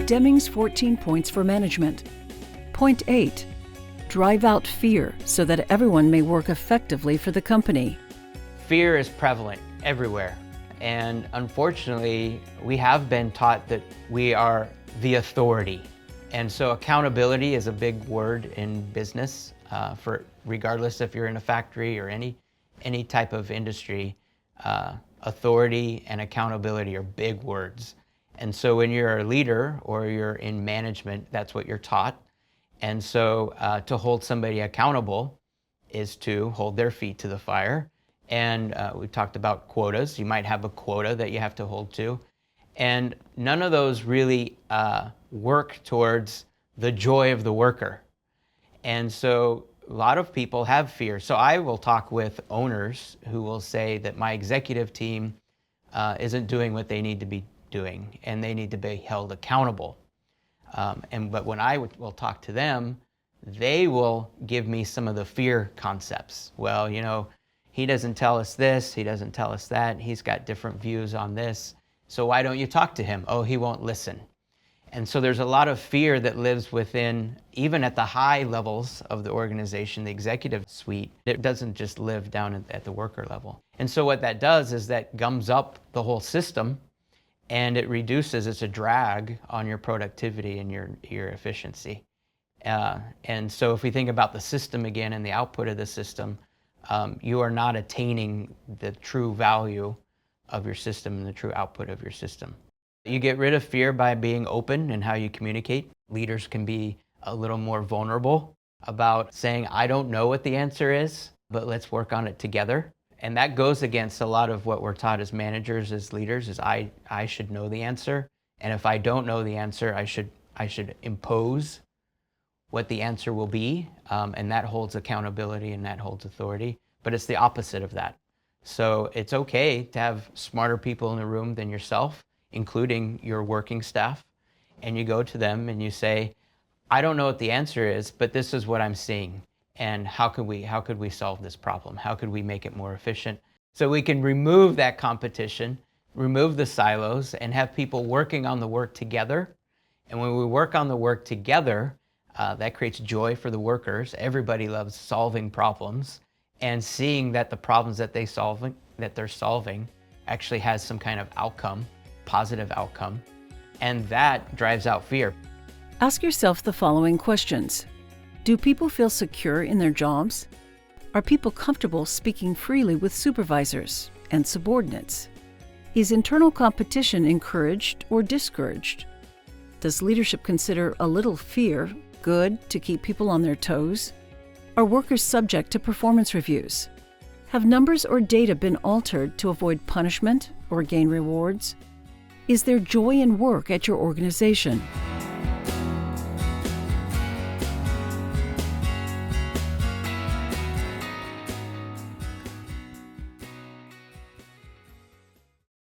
Deming's 14 points for management. Point 8. Drive out fear so that everyone may work effectively for the company. Fear is prevalent everywhere. And unfortunately, we have been taught that we are the authority. And so accountability is a big word in business, regardless if you're in a factory or any type of industry. Authority and accountability are big words. And so when you're a leader or you're in management, that's what you're taught. And so to hold somebody accountable is to hold their feet to the fire. And we talked about quotas. You might have a quota that you have to hold to. And none of those really work towards the joy of the worker. And so a lot of people have fear. So I will talk with owners who will say that my executive team isn't doing what they need to be doing, and they need to be held accountable. But when I will talk to them, they will give me some of the fear concepts. Well, you know, he doesn't tell us this, he doesn't tell us that, he's got different views on this. So why don't you talk to him? Oh, he won't listen. And so there's a lot of fear that lives within, even at the high levels of the organization, the executive suite. It doesn't just live down at the worker level. And so what that does is that gums up the whole system, and it reduces, it's a drag on your productivity and your efficiency. And so if we think about the system again and the output of the system, you are not attaining the true value of your system and the true output of your system. You get rid of fear by being open in how you communicate. Leaders can be a little more vulnerable about saying, I don't know what the answer is, but let's work on it together. And that goes against a lot of what we're taught as managers, as leaders, is I should know the answer. And if I don't know the answer, I should impose what the answer will be. And that holds accountability and that holds authority. But it's the opposite of that. So it's okay to have smarter people in the room than yourself, including your working staff. And you go to them and you say, I don't know what the answer is, but this is what I'm seeing. And how could we solve this problem? How could we make it more efficient? So we can remove that competition, remove the silos, and have people working on the work together. And when we work on the work together, that creates joy for the workers. Everybody loves solving problems and seeing that the problems that they're solving actually has some kind of outcome, positive outcome, and that drives out fear. Ask yourself the following questions. Do people feel secure in their jobs? Are people comfortable speaking freely with supervisors and subordinates? Is internal competition encouraged or discouraged? Does leadership consider a little fear good to keep people on their toes? Are workers subject to performance reviews? Have numbers or data been altered to avoid punishment or gain rewards? Is there joy in work at your organization?